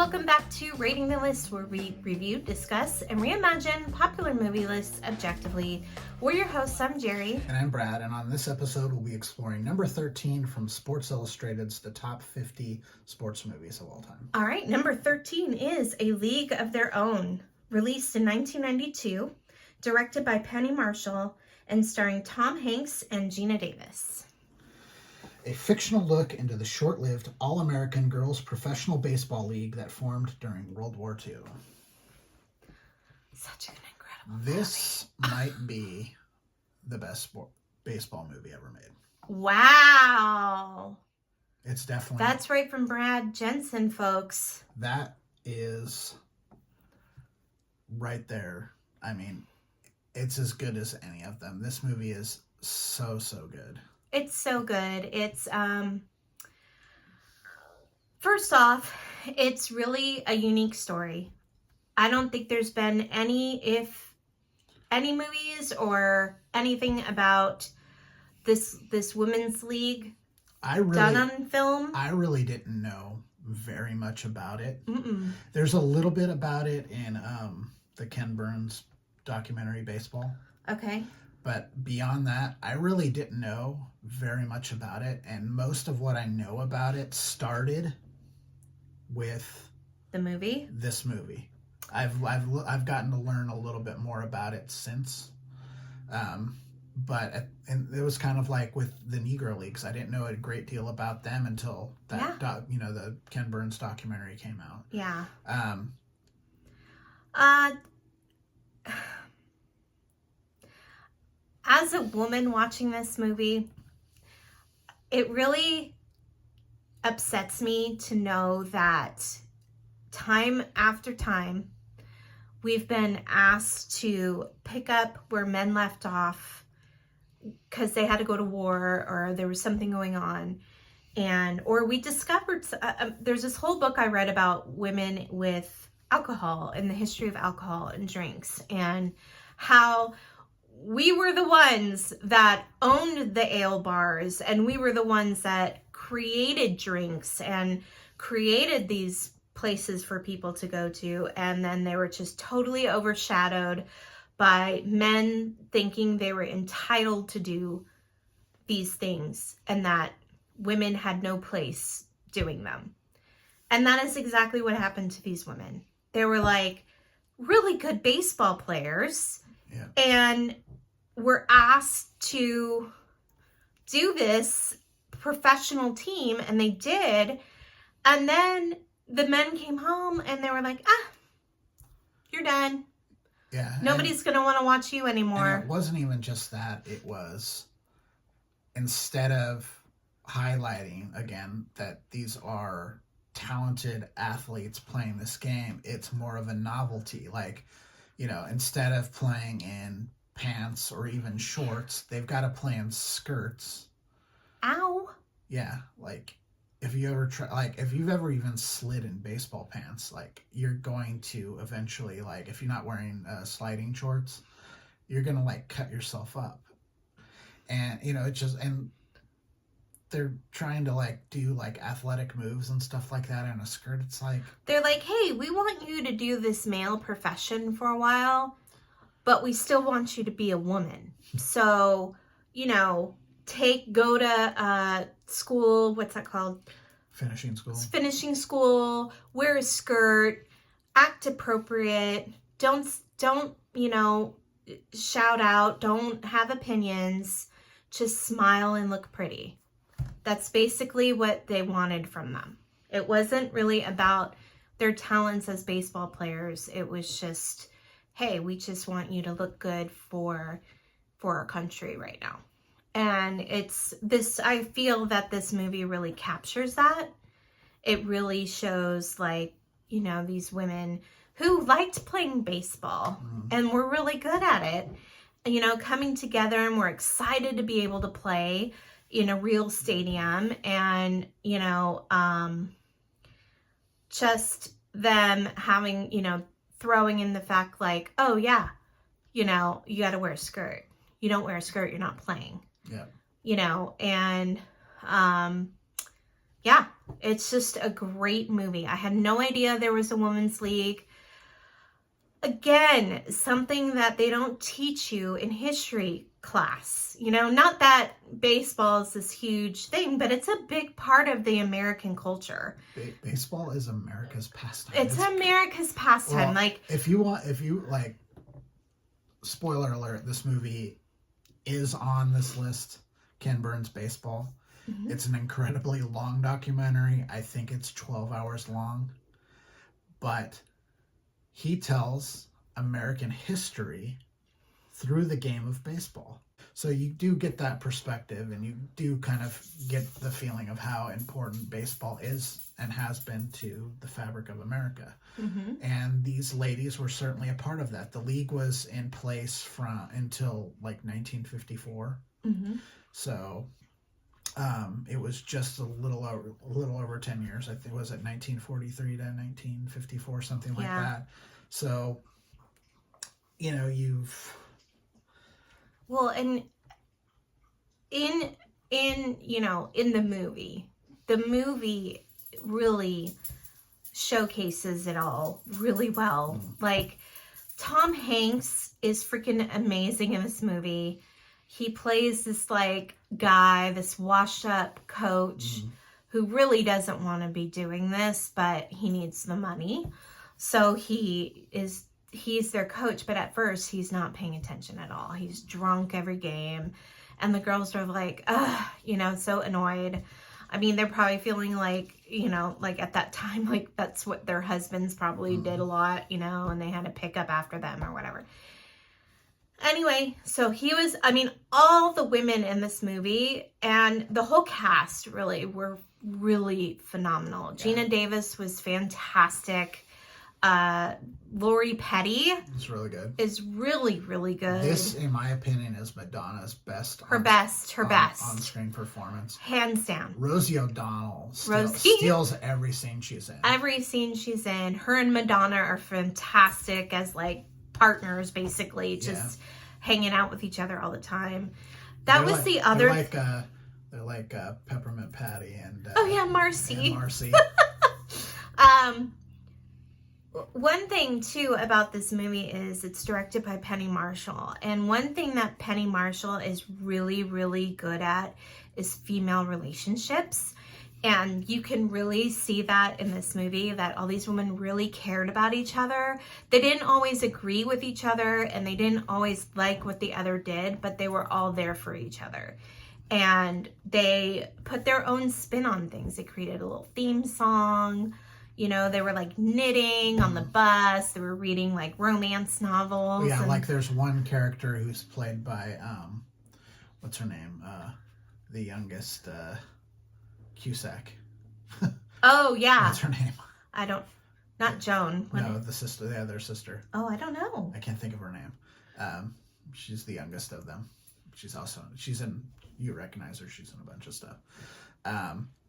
welcome back to Rating the List, where we review, discuss, and reimagine popular movie lists objectively. We're your hosts. I'm Jerry. And I'm Brad, and on this episode, we'll be exploring number 13 from Sports Illustrated's The Top 50 Sports Movies of All Time. All right, number 13 is A League of Their Own, released in 1992, directed by Penny Marshall, and starring Tom Hanks and Geena Davis. A fictional look into the short-lived All-American Girls Professional Baseball League that formed during World War II. Such an incredible This might be the best baseball movie ever made. Wow. It's definitely... That's right from Brad Jensen, folks. That is right there. I mean, it's as good as any of them. This movie is so good. It's so good. It's, first off, it's really a unique story. I don't think there's been any movies or anything about this women's league done on film. I really didn't know very much about it. Mm-mm. There's a little bit about it in the Ken Burns documentary Baseball. Okay. But beyond that, I really didn't know very much about it. And most of what I know about it started with the movie. This movie. I've gotten to learn a little bit more about it since. And it was kind of like with the Negro Leagues. I didn't know a great deal about them until that the Ken Burns documentary came out. Yeah. As a woman watching this movie, it really upsets me to know that time after time, we've been asked to pick up where men left off because they had to go to war or there was something going on. Or we discovered, there's this whole book I read about women with alcohol and the history of alcohol and drinks and how we were the ones that owned the ale bars and we were the ones that created drinks and created these places for people to go to. And then they were just totally overshadowed by men thinking they were entitled to do these things and that women had no place doing them. And that is exactly what happened to these women. They were like really good baseball players. Yeah. And were asked to do this professional team, and they did. And then the men came home and they were like, you're done. Yeah. Nobody's going to want to watch you anymore. And it wasn't even just that. It was, instead of highlighting, again, that these are talented athletes playing this game, it's more of a novelty. Like, instead of playing in pants or even shorts, they've got to play in skirts. Ow. Yeah, like if you've ever even slid in baseball pants, like you're going to eventually, like if you're not wearing sliding shorts, you're gonna like cut yourself up. And it's just, and they're trying to like do like athletic moves and stuff like that in a skirt. It's like they're like, hey, we want you to do this male profession for a while, but we still want you to be a woman. So, go to school, what's that called? Finishing school. Finishing school, wear a skirt, act appropriate, don't, shout out, don't have opinions, just smile and look pretty. That's basically what they wanted from them. It wasn't really about their talents as baseball players. It was just, hey, we just want you to look good for our country right now. And I feel that this movie really captures that. It really shows these women who liked playing baseball and were really good at it, coming together and were excited to be able to play in a real stadium and, just them having, throwing in the fact like, oh yeah, you got to wear a skirt. You don't wear a skirt, you're not playing. Yeah. And Yeah, it's just a great movie. I had no idea there was a women's league. Again, something that they don't teach you in history class. You know, not that baseball is this huge thing, but it's a big part of the American culture. Baseball is America's pastime. It's America's pastime. Well, if you like, spoiler alert, this movie is on this list, Ken Burns Baseball. Mm-hmm. It's an incredibly long documentary. I think it's 12 hours long. But he tells American history through the game of baseball. So you do get that perspective, and you do kind of get the feeling of how important baseball is and has been to the fabric of America. Mm-hmm. And these ladies were certainly a part of that. The league was in place until like 1954. Mm-hmm. So it was just a little over 10 years. I think it was at 1943 to 1954, something like that. So, you know, well, and in you know, in the movie really showcases it all really well. Like, Tom Hanks is freaking amazing in this movie. He plays this like guy, this washed up coach who really doesn't want to be doing this, but he needs the money. So he's their coach, but at first he's not paying attention at all. He's drunk every game. And the girls are like, you know, so annoyed. I mean, they're probably feeling like, you know, like at that time, like that's what their husbands probably did a lot, you know, and they had to pick up after them or whatever. Anyway, so he was, I mean, all the women in this movie and the whole cast really were really phenomenal. Yeah. Geena Davis was fantastic. Lori Petty is really good. Is really, really good. This, in my opinion, is Madonna's best. Her best on-screen performance. Hands down. Rosie O'Donnell steals every scene she's in. Every scene she's in. Her and Madonna are fantastic as like partners, basically, just hanging out with each other all the time. They're like Peppermint Patty and Marcy. And Marcy. One thing too about this movie is it's directed by Penny Marshall, and one thing that Penny Marshall is really, really good at is female relationships. And you can really see that in this movie, that all these women really cared about each other. They didn't always agree with each other, and they didn't always like what the other did, but they were all there for each other. And they put their own spin on things. They created a little theme song. You know, they were like knitting on the bus. They were reading like romance novels. Yeah, like there's one character who's played by, what's her name? The youngest, Cusack. Oh, yeah. What's her name? Not Joan. No, the sister, the other sister. Oh, I don't know. I can't think of her name. She's the youngest of them. You recognize her. She's in a bunch of stuff.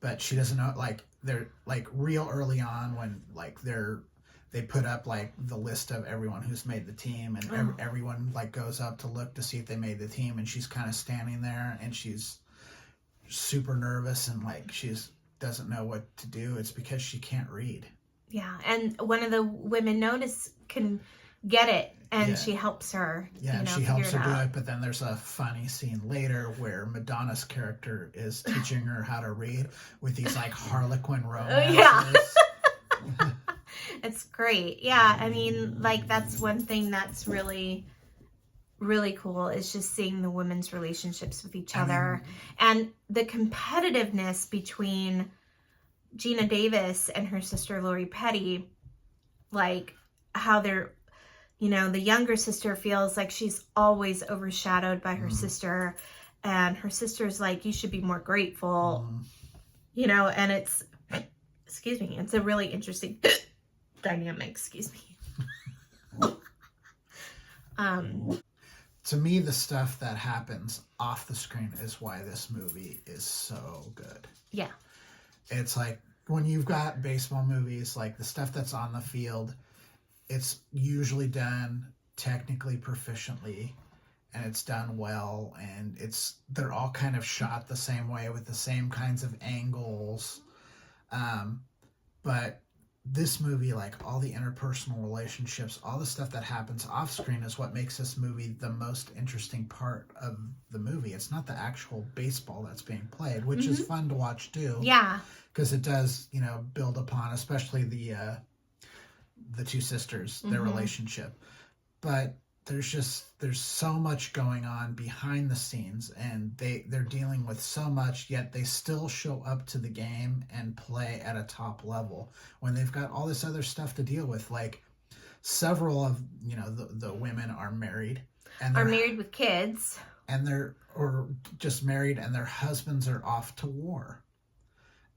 But she doesn't know, like, they're like real early on when like they put up like the list of everyone who's made the team, and everyone like goes up to look to see if they made the team, and she's kind of standing there and she's super nervous and like doesn't know what to do. It's because she can't read. Yeah, and one of the women can get it, and she helps her. Yeah, and she helps her do it. But then there's a funny scene later where Madonna's character is teaching her how to read with these like Harlequin romances. Yeah, it's great. Yeah, I mean, like that's one thing that's really, really cool is just seeing the women's relationships with each other and the competitiveness between Geena Davis and her sister Lori Petty, like how they're, you know, the younger sister feels like she's always overshadowed by her sister, and her sister's like, you should be more grateful, you know, and it's a really interesting dynamic, To me, the stuff that happens off the screen is why this movie is so good. Yeah. It's like when you've got baseball movies, like the stuff that's on the field, it's usually done technically proficiently, and it's done well, and they're all kind of shot the same way with the same kinds of angles, But this movie, like all the interpersonal relationships, all the stuff that happens off screen is what makes this movie the most interesting part of the movie. It's not the actual baseball that's being played, which is fun to watch too. Yeah. Because it does, build upon, especially the two sisters, their relationship. But there's so much going on behind the scenes, and they're dealing with so much, yet they still show up to the game and play at a top level when they've got all this other stuff to deal with. Like several of the women are married and are married with kids, and or just married, and their husbands are off to war,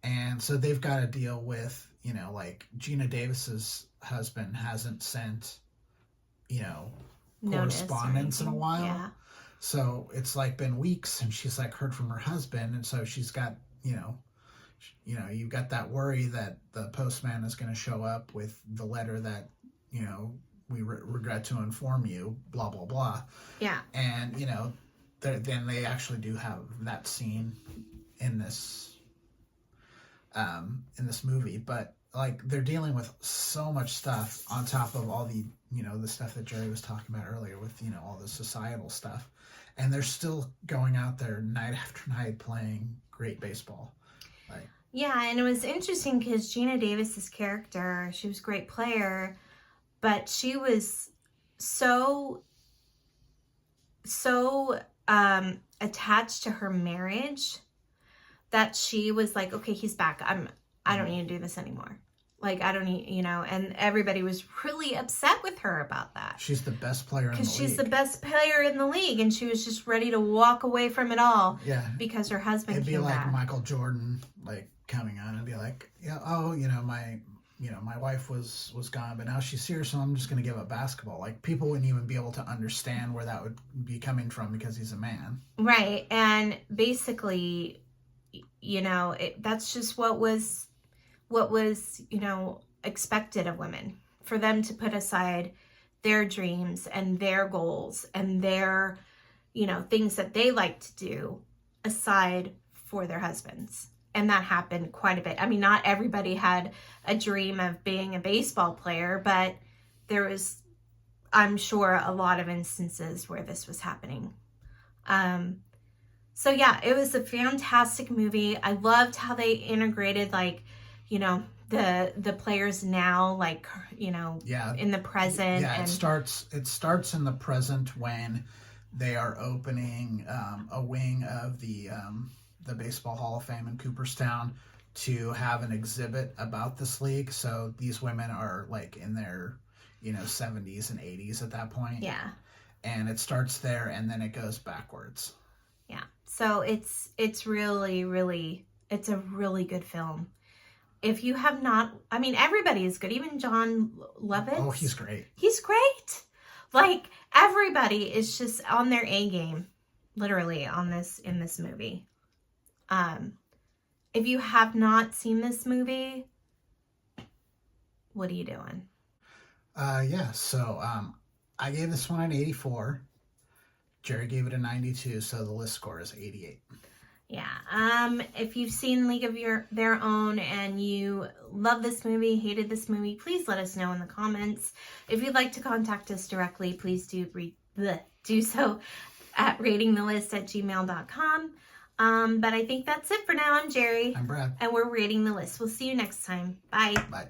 and so they've got to deal with like Gina Davis's husband hasn't sent correspondence in a while. Yeah. So it's like been weeks since she's like heard from her husband, and so she's got you've got that worry that the postman is going to show up with the letter that we regret to inform you, blah blah blah. Yeah. And then they actually do have that scene in this movie, but like they're dealing with so much stuff on top of all the the stuff that Jerry was talking about earlier with all the societal stuff, and they're still going out there night after night playing great baseball. Like, yeah, and it was interesting because Gina Davis's character, she was a great player, but she was so attached to her marriage that she was like, okay, he's back. I don't need to do this anymore. Like, I don't need, and everybody was really upset with her about that. She's the best player in the league. Because she's the best player in the league, and she was just ready to walk away from it all. Yeah. Because her husband came back. It'd be like Michael Jordan, like, coming on and be like, yeah, my wife was gone, but now she's here, so I'm just going to give up basketball. Like, people wouldn't even be able to understand where that would be coming from because he's a man. Right. And basically, that's just what was expected of women, for them to put aside their dreams and their goals and their things that they like to do aside for their husbands. And that happened quite a bit. I mean, not everybody had a dream of being a baseball player, but there was, I'm sure, a lot of instances where this was happening. So yeah, it was a fantastic movie. I loved how they integrated, like, the players now, like, in the present. Yeah, it starts in the present when they are opening a wing of the Baseball Hall of Fame in Cooperstown to have an exhibit about this league. So these women are like in their 70s and 80s at that point. Yeah. And it starts there and then it goes backwards. Yeah. So it's really, really, it's a really good film. If you have not, I mean, everybody is good. Even John Lovitz. Oh, he's great. He's great. Like, everybody is just on their A game, literally, in this movie. If you have not seen this movie, what are you doing? So I gave this one an 84. Jerry gave it a 92, so the list score is 88. Yeah. If you've seen League of Their Own and you love this movie, hated this movie, please let us know in the comments. If you'd like to contact us directly, please do so at ratingthelist@gmail.com. But I think that's it for now. I'm Jerry. I'm Brad. And we're rating the list. We'll see you next time. Bye. Bye.